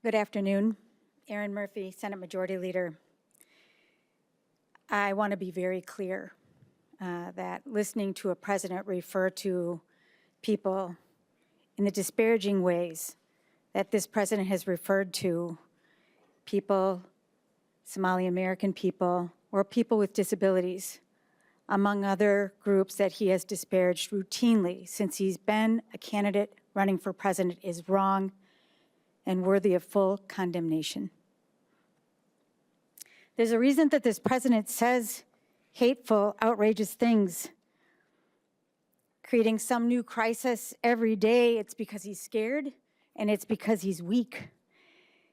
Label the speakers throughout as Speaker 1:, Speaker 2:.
Speaker 1: Good afternoon. Erin Murphy, Senate Majority Leader. I want to be very clear that listening to a president refer to people in the disparaging ways that this president has referred to people, Somali American people, or people with disabilities, among other groups that he has disparaged routinely since he's been a candidate running for president, is wrong and worthy of full condemnation. There's a reason that this president says hateful, outrageous things, creating some new crisis every day. It's because he's scared, and it's because he's weak.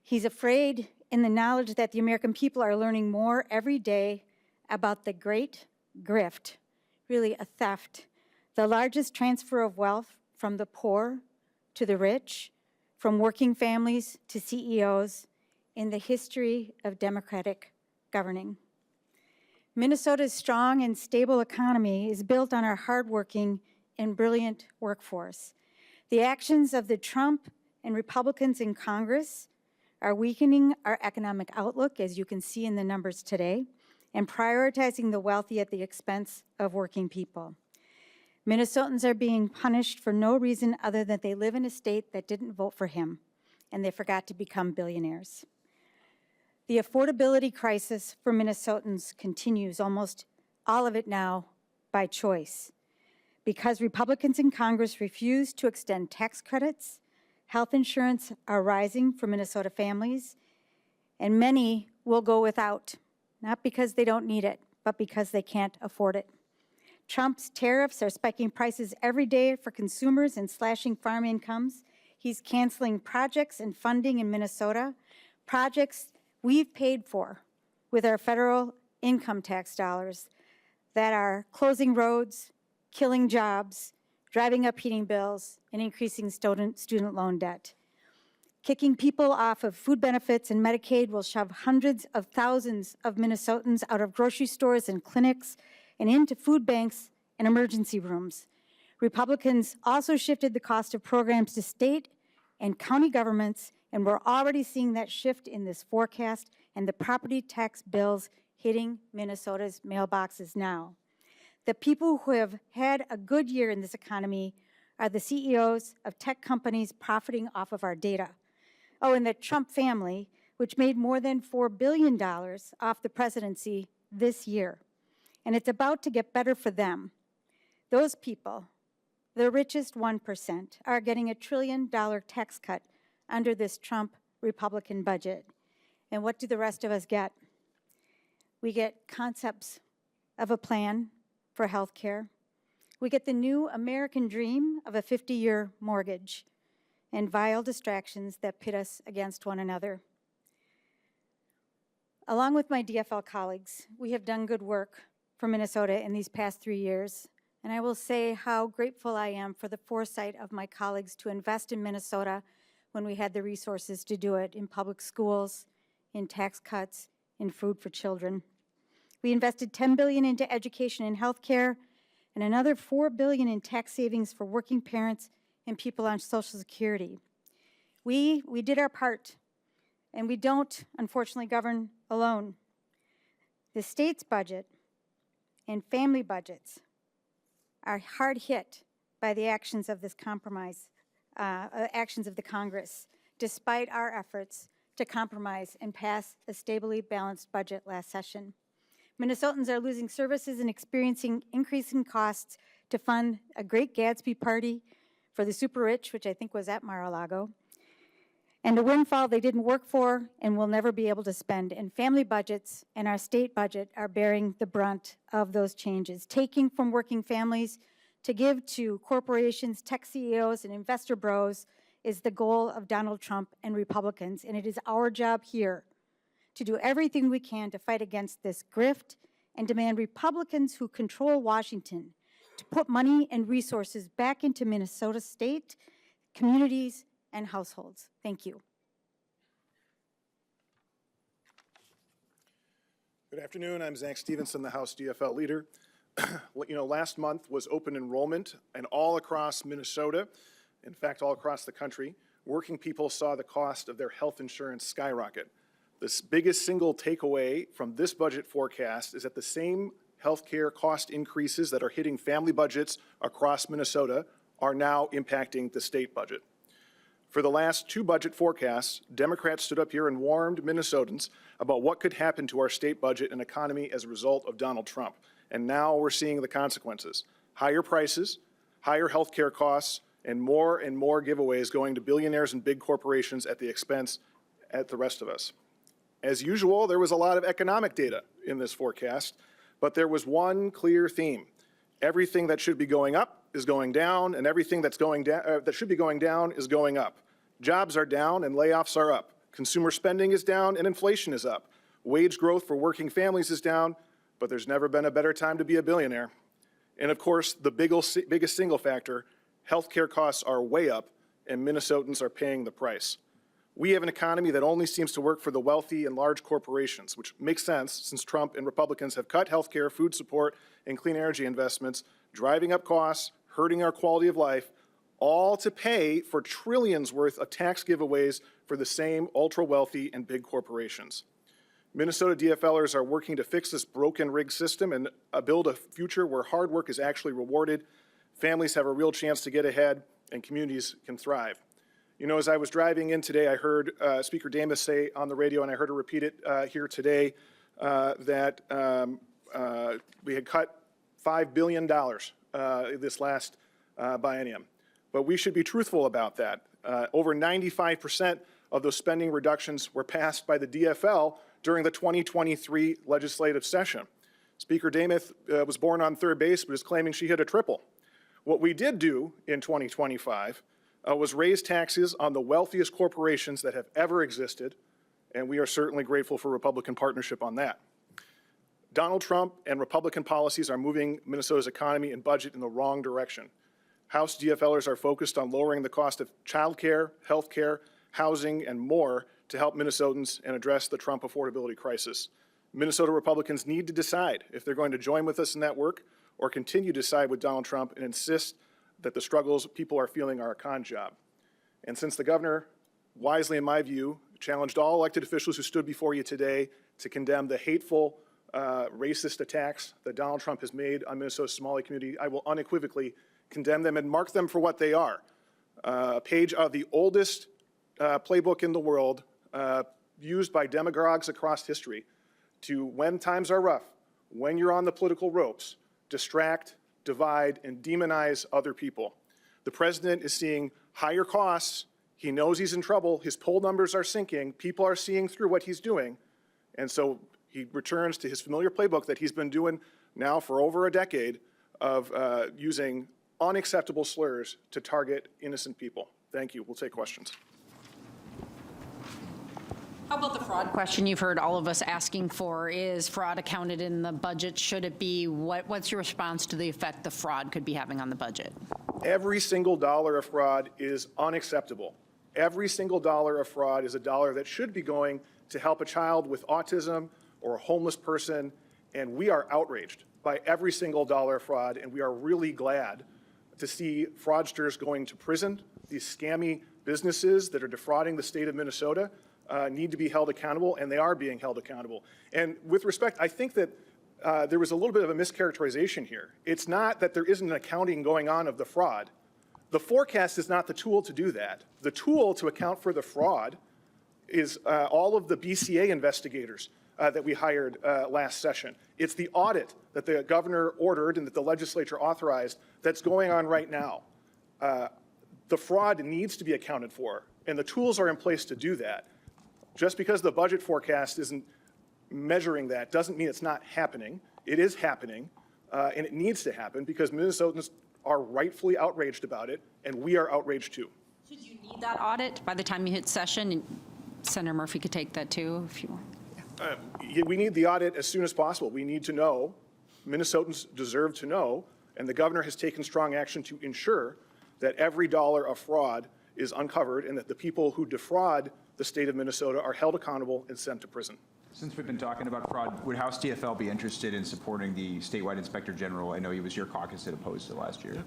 Speaker 1: He's afraid in the knowledge that the American people are learning more every day about the great grift, really a theft, the largest transfer of wealth from the poor to the rich, from working families to CEOs in the history of democratic governing. Minnesota's strong and stable economy is built on our hardworking and brilliant workforce. The actions of the Trump and Republicans in Congress are weakening our economic outlook, as you can see in the numbers today, and prioritizing the wealthy at the expense of working people. Minnesotans are being punished for no reason other than they live in a state that didn't vote for him, and they forgot to become billionaires. The affordability crisis for Minnesotans continues, almost all of it now by choice. Because Republicans in Congress refuse to extend tax credits, health insurance are rising for Minnesota families, and many will go without, not because they don't need it, but because they can't afford it. Trump's tariffs are spiking prices every day for consumers and slashing farm incomes. He's canceling projects and funding in Minnesota, projects we've paid for with our federal income tax dollars that are closing roads, killing jobs, driving up heating bills, and increasing student loan debt. Kicking people off of food benefits and Medicaid will shove hundreds of thousands of Minnesotans out of grocery stores and clinics and into food banks and emergency rooms. Republicans also shifted the cost of programs to state and county governments, and we're already seeing that shift in this forecast and the property tax bills hitting Minnesota's mailboxes now. The people who have had a good year in this economy are the CEOs of tech companies profiting off of our data. Oh, and the Trump family, which made more than $4 billion off the presidency this year. And it's about to get better for them. Those people, the richest 1%, are getting $1 trillion tax cut under this Trump Republican budget. And what do the rest of us get? We get concepts of a plan for health care. We get the new American dream of a 50-year mortgage and vile distractions that pit us against one another. Along with my DFL colleagues, we have done good work for Minnesota in these past 3 years, and I will say how grateful I am for the foresight of my colleagues to invest in Minnesota when we had the resources to do it in public schools, in tax cuts, in food for children. We invested $10 billion into education and health care, and another $4 billion in tax savings for working parents and people on Social Security. We did our part, and we don't, unfortunately, govern alone. The state's budget and family budgets are hard hit by the actions of this compromise, actions of the Congress, despite our efforts to compromise and pass a stably balanced budget last session. Minnesotans are losing services and experiencing increasing costs to fund a Great Gatsby party for the super rich, which I think was at Mar-a-Lago, and a windfall they didn't work for and will never be able to spend. And family budgets and our state budget are bearing the brunt of those changes, taking from working families to give to corporations, tech CEOs, and investor bros is the goal of Donald Trump and Republicans. And it is our job here to do everything we can to fight against this grift and demand Republicans who control Washington to put money and resources back into Minnesota state, communities, and households. Thank you.
Speaker 2: Good afternoon. I'm Zack Stephenson, the House DFL leader. Last month was open enrollment, and all across Minnesota, in fact, all across the country, working people saw the cost of their health insurance skyrocket. The biggest single takeaway from this budget forecast is that the same healthcare cost increases that are hitting family budgets across Minnesota are now impacting the state budget. For the last two budget forecasts, Democrats stood up here and warned Minnesotans about what could happen to our state budget and economy as a result of Donald Trump. And now we're seeing the consequences. Higher prices, higher healthcare costs, and more giveaways going to billionaires and big corporations at the expense at the rest of us. As usual, there was a lot of economic data in this forecast, but there was one clear theme. Everything that should be going up is going down, and everything that's that should be going down is going up. Jobs are down and layoffs are up. Consumer spending is down and inflation is up. Wage growth for working families is down, but there's never been a better time to be a billionaire. And of course, the biggest single factor, healthcare costs are way up and Minnesotans are paying the price. We have an economy that only seems to work for the wealthy and large corporations, which makes sense since Trump and Republicans have cut healthcare, food support, and clean energy investments, driving up costs, hurting our quality of life, all to pay for trillions worth of tax giveaways for the same ultra-wealthy and big corporations. Minnesota DFLers are working to fix this broken rigged system and build a future where hard work is actually rewarded, families have a real chance to get ahead, and communities can thrive. You know, as I was driving in today, I heard Speaker Damas say on the radio, and I heard her repeat it here today, that we had cut $5 billion this last biennium. But we should be truthful about that. Over 95% of those spending reductions were passed by the DFL during the 2023 legislative session. Speaker Damas was born on third base, but is claiming she hit a triple. What we did do in 2025 was raise taxes on the wealthiest corporations that have ever existed, and we are certainly grateful for Republican partnership on that. Donald Trump and Republican policies are moving Minnesota's economy and budget in the wrong direction. House DFLers are focused on lowering the cost of childcare, health care, housing, and more to help Minnesotans and address the Trump affordability crisis. Minnesota Republicans need to decide if they're going to join with us in that work or continue to side with Donald Trump and insist that the struggles people are feeling are a con job. And since the governor, wisely in my view, challenged all elected officials who stood before you today to condemn the hateful, racist attacks that Donald Trump has made on Minnesota's Somali community, I will unequivocally condemn them and mark them for what they are. A page of the oldest playbook in the world used by demagogues across history to, when times are rough, when you're on the political ropes, distract, divide, and demonize other people. The president is seeing higher costs. He knows he's in trouble. His poll numbers are sinking. People are seeing through what he's doing. And so he returns to his familiar playbook that he's been doing now for over a decade of using unacceptable slurs to target innocent people. Thank you. We'll take questions.
Speaker 3: How about the fraud question you've heard all of us asking for? Is fraud accounted in the budget? Should it be? What's your response to the effect the fraud could be having on the budget?
Speaker 2: Every single dollar of fraud is unacceptable. Every single dollar of fraud is a dollar that should be going to help a child with autism or a homeless person, and we are outraged by every single dollar of fraud, and we are really glad to see fraudsters going to prison. These scammy businesses that are defrauding the state of Minnesota need to be held accountable, and they are being held accountable. And with respect, I think that there was a little bit of a mischaracterization here. It's not that there isn't an accounting going on of the fraud. The forecast is not the tool to do that. The tool to account for the fraud is all of the BCA investigators that we hired last session. It's the audit that the governor ordered and that the legislature authorized that's going on right now. The fraud needs to be accounted for, and the tools are in place to do that. Just because the budget forecast isn't measuring that doesn't mean it's not happening. It is happening, and it needs to happen because Minnesotans are rightfully outraged about it, and we are outraged too.
Speaker 3: Should you need that audit by the time you hit session? And Senator Murphy could take that too if you want.
Speaker 2: We need the audit as soon as possible. We need to know, Minnesotans deserve to know, and the governor has taken strong action to ensure that every dollar of fraud is uncovered and that the people who defraud the state of Minnesota are held accountable and sent to prison.
Speaker 4: Since we've been talking about fraud, would House DFL be interested in supporting the statewide inspector general? I know he was your caucus that opposed it last year.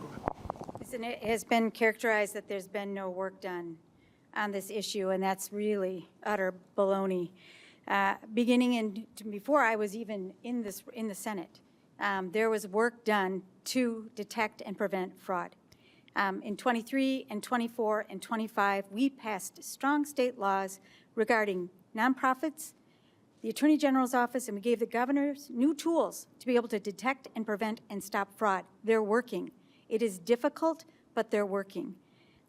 Speaker 1: Listen, it has been characterized that there's been no work done. on this issue, and that's really utter baloney. Before I was even in the Senate, there was work done to detect and prevent fraud. In 23 and 24 and 25, we passed strong state laws regarding nonprofits, the Attorney General's office, and we gave the governors new tools to be able to detect and prevent and stop fraud. They're working. It is difficult, but they're working.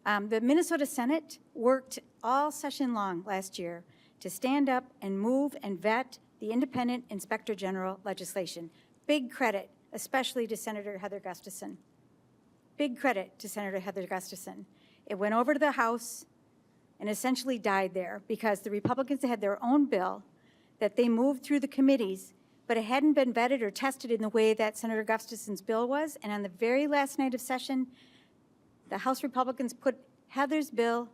Speaker 1: The Minnesota Senate worked all session long last year to stand up and move and vet the independent inspector general legislation. Big credit, especially to Senator Heather Gustafson. Big credit to Senator Heather Gustafson. It went over to the House and essentially died there because the Republicans had their own bill that they moved through the committees, but it hadn't been vetted or tested in the way that Senator Gustafson's bill was. And on the very last night of session, the House Republicans put Heather's bill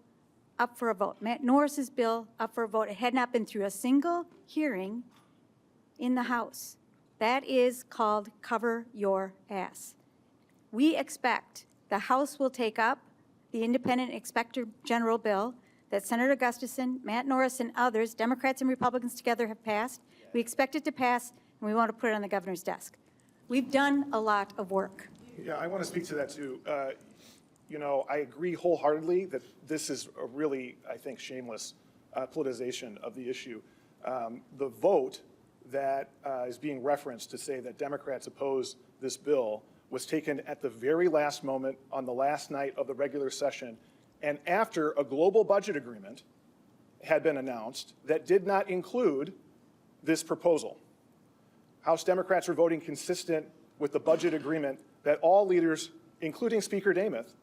Speaker 1: up for a vote, Matt Norris's bill up for a vote. It had not been through a single hearing in the House. That is called cover your ass. We expect the House will take up the independent inspector general bill that Senator Gustafson, Matt Norris, and others, Democrats and Republicans together, have passed. We expect it to pass, and we want to put it on the governor's desk. We've done a lot of work.
Speaker 2: Yeah, I want to speak to that too. You know, I agree wholeheartedly that this is a really, I think, shameless politicization of the issue. The vote that is being referenced to say that Democrats oppose this bill was taken at the very last moment on the last night of the regular session, and after a global budget agreement had been announced that did not include this proposal. House Democrats were voting consistent with the budget agreement that all leaders, including Speaker Demuth,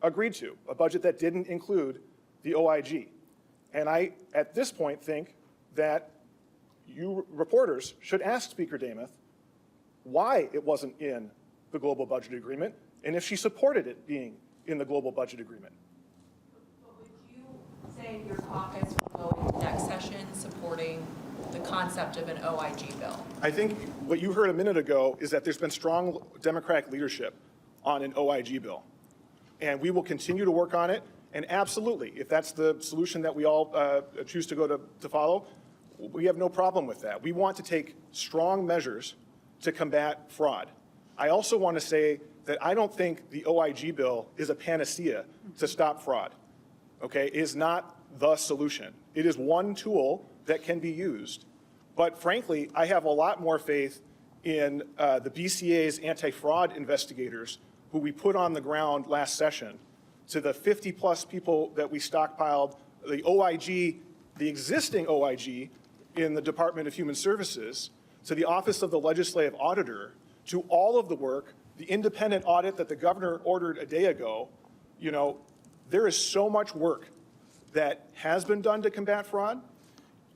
Speaker 2: agreed to, a budget that didn't include the OIG. And I, at this point, think that you reporters should ask Speaker Demuth why it wasn't in the global budget agreement, and if she supported it being in the global budget agreement.
Speaker 5: But would you say your caucus will go into next session supporting the concept of an OIG bill?
Speaker 2: I think what you heard a minute ago is that there's been strong Democratic leadership on an OIG bill. And we will continue to work on it. And absolutely, if that's the solution that we all choose to go to follow, we have no problem with that. We want to take strong measures to combat fraud. I also want to say that I don't think the OIG bill is a panacea to stop fraud. Okay, it is not the solution. It is one tool that can be used. But frankly, I have a lot more faith in the BCA's anti-fraud investigators who we put on the ground last session, to the 50-plus people that we stockpiled, the OIG, the existing OIG in the Department of Human Services, to the Office of the Legislative Auditor, to all of the work, the independent audit that the governor ordered a day ago. You know, there is so much work that has been done to combat fraud.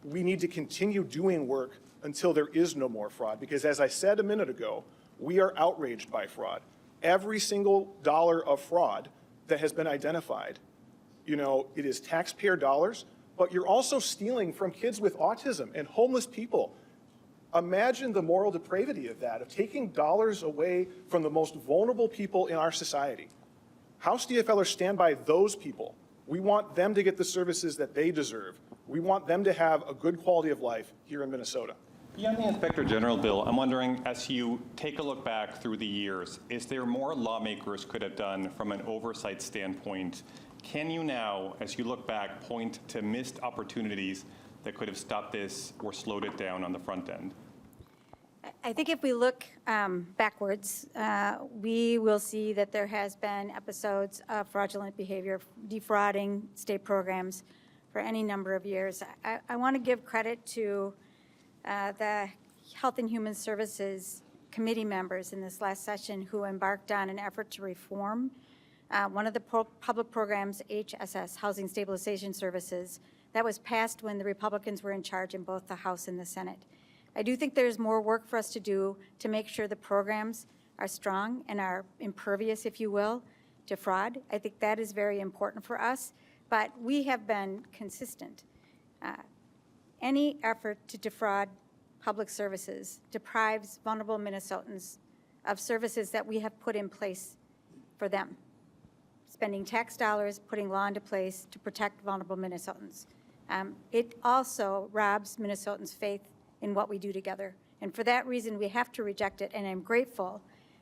Speaker 2: We need to continue doing work until there is no more fraud, because as I said a minute ago, we are outraged by fraud. Every single dollar of fraud that has been identified, you know, it is taxpayer dollars, but you're also stealing from kids with autism and homeless people. Imagine the moral depravity of that, of taking dollars away from the most vulnerable people in our society. House DFLers stand by those people. We want them to get the services that they deserve. We want them to have a good quality of life here in Minnesota.
Speaker 6: Beyond the Inspector General bill, I'm wondering, as you take a look back through the years, is there more lawmakers could have done from an oversight standpoint? Can you now, as you look back, point to missed opportunities that could have stopped this or slowed it down on the front end?
Speaker 1: I think if we look backwards, we will see that there has been episodes of fraudulent behavior, defrauding state programs for any number of years. I want to give credit to the Health and Human Services committee members in this last session who embarked on an effort to reform one of the public programs, HSS, Housing Stabilization Services, that was passed when the Republicans were in charge in both the House and the Senate. I do think there's more work for us to do to make sure the programs are strong and are impervious, if you will, to fraud. I think that is very important for us, but we have been consistent. Any effort to defraud public services deprives vulnerable Minnesotans of services that we have put in place for them. spending tax dollars, putting law into place to protect vulnerable Minnesotans. It also robs Minnesotans' faith in what we do together. And for that reason, we have to reject it. And I'm grateful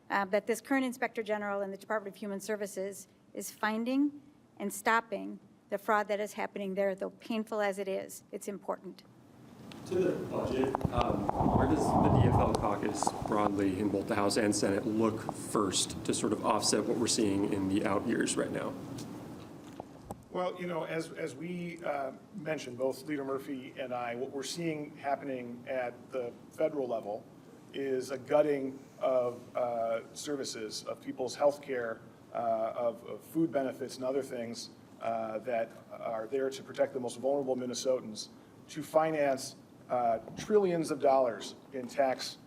Speaker 1: that this current Inspector General in the Department of Human Services is finding and stopping the fraud that is happening there, though painful as it is. It's important.
Speaker 7: To the budget, where does the DFL caucus broadly in both the House and Senate look first to sort of offset what we're seeing in the out years right now?
Speaker 2: Well, you know, as we mentioned, both Leader Murphy and I, what we're seeing happening at the federal level is a gutting of services, of people's health care, of food benefits and other things that are there to protect the most vulnerable Minnesotans, to finance trillions of dollars in tax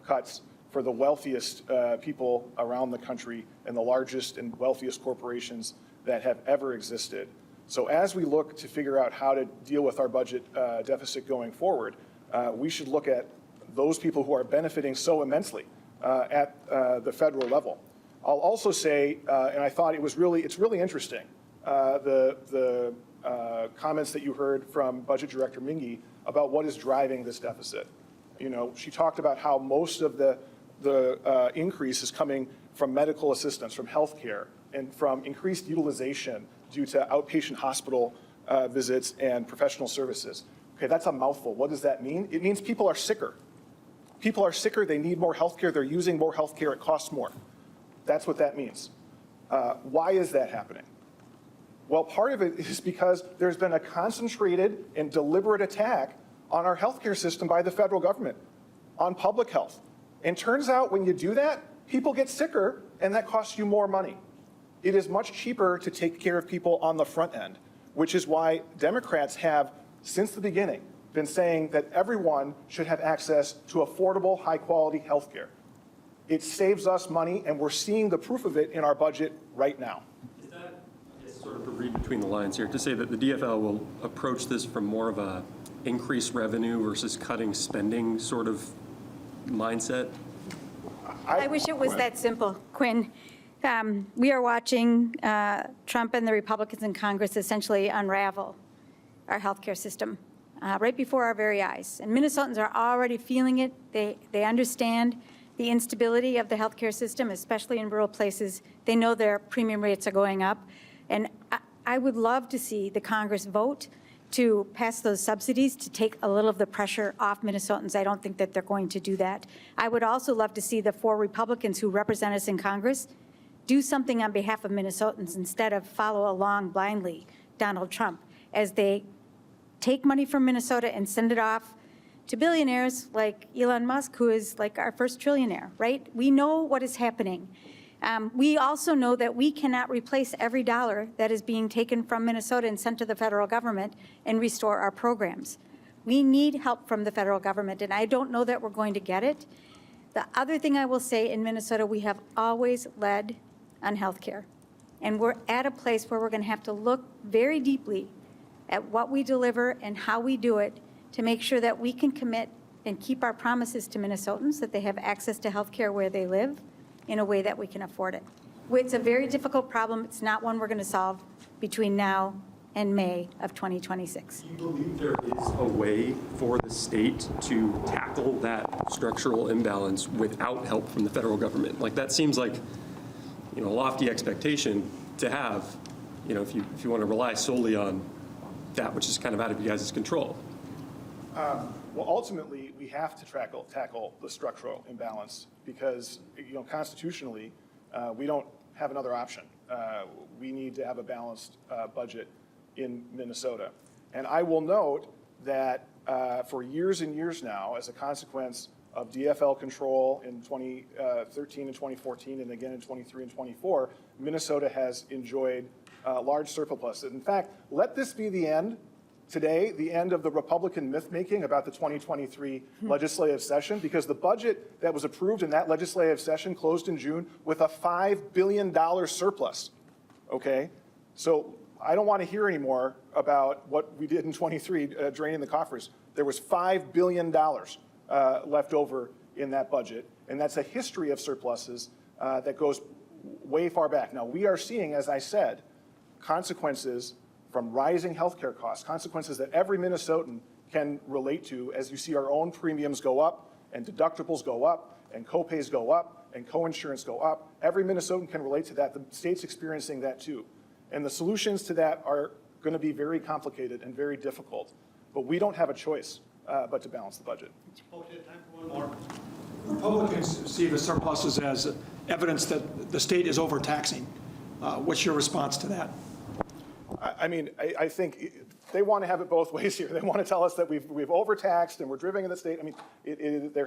Speaker 2: cuts for the wealthiest people around the country and the largest and wealthiest corporations that have ever existed. So as we look to figure out how to deal with our budget deficit going forward, we should look at those people who are benefiting so immensely at the federal level. I'll also say, and I thought it's really interesting, the comments that you heard from Budget Director Mingy about what is driving this deficit. You know, she talked about how most of the increase is coming from medical assistance, from health care, and from increased utilization due to outpatient hospital visits and professional services. Okay, that's a mouthful. What does that mean? It means people are sicker. People are sicker, they need more health care, they're using more health care, it costs more. That's what that means. Why is that happening? Well, part of it is because there's been a concentrated and deliberate attack on our healthcare system by the federal government, on public health. And turns out when you do that, people get sicker and that costs you more money. It is much cheaper to take care of people on the front end, which is why Democrats have, since the beginning, been saying that everyone should have access to affordable, high-quality health care. It saves us money, and we're seeing the proof of it in our budget right now.
Speaker 7: Is that, I guess, sort of to read between the lines here, to say that the DFL will approach this from more of a increased revenue versus cutting spending sort of mindset?
Speaker 1: I wish it was that simple, Quinn. We are watching Trump and the Republicans in Congress essentially unravel our healthcare system right before our very eyes. And Minnesotans are already feeling it. They understand the instability of the healthcare system, especially in rural places. They know their premium rates are going up. And I would love to see the Congress vote to pass those subsidies to take a little of the pressure off Minnesotans. I don't think that they're going to do that. I would also love to see the 4 Republicans who represent us in Congress do something on behalf of Minnesotans instead of follow along blindly Donald Trump as they take money from Minnesota and send it off to billionaires like Elon Musk, who is like our first trillionaire, right? We know what is happening. We also know that we cannot replace every dollar that is being taken from Minnesota and sent to the federal government and restore our programs. We need help from the federal government, and I don't know that we're going to get it. The other thing I will say, in Minnesota, we have always led on health care. And we're at a place where we're going to have to look very deeply at what we deliver and how we do it to make sure that we can commit and keep our promises to Minnesotans that they have access to health care where they live in a way that we can afford it. It's a very difficult problem. It's not one we're going to solve between now and May of 2026.
Speaker 7: Do you believe there is a way for the state to tackle that structural imbalance without help from the federal government? Like, that seems like, you know, a lofty expectation to have, you know, if you want to rely solely on that which is kind of out of you guys' control.
Speaker 2: Well, ultimately, we have to tackle the structural imbalance because, you know, constitutionally, we don't have another option. We need to have a balanced budget in Minnesota. And I will note that for years and years now, as a consequence of DFL control in 2013 and 2014, and again in 23 and 24, Minnesota has enjoyed large surpluses. In fact, let this be the end today, the end of the Republican myth-making about the 2023 legislative session, because the budget that was approved in that legislative session closed in June with a $5 billion surplus, okay? So I don't want to hear anymore about what we did in 23, draining the coffers. There was $5 billion left over in that budget, and that's a history of surpluses that goes way far back. Now, we are seeing, as I said, consequences from rising healthcare costs, consequences that every Minnesotan can relate to as you see our own premiums go up and deductibles go up and copays go up and coinsurance go up. Every Minnesotan can relate to that. The state's experiencing that too. And the solutions to that are going to be very complicated and very difficult. But we don't have a choice but to balance the budget.
Speaker 8: Okay, time for one more. Republicans see the surpluses as evidence that the state is overtaxing. What's your response to that?
Speaker 2: I mean, I think they want to have it both ways here. They want to tell us that we've overtaxed and we're driving in the state. I mean, they're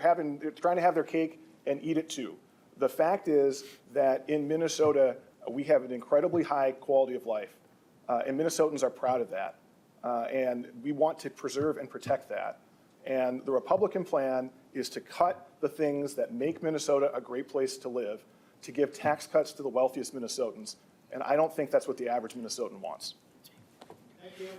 Speaker 2: trying to have their cake and eat it too. The fact is that in Minnesota, we have an incredibly high quality of life, and Minnesotans are proud of that. And we want to preserve and protect that. And the Republican plan is to cut the things that make Minnesota a great place to live, to give tax cuts to the wealthiest Minnesotans. And I don't think that's what the average Minnesotan wants.
Speaker 8: Thank you.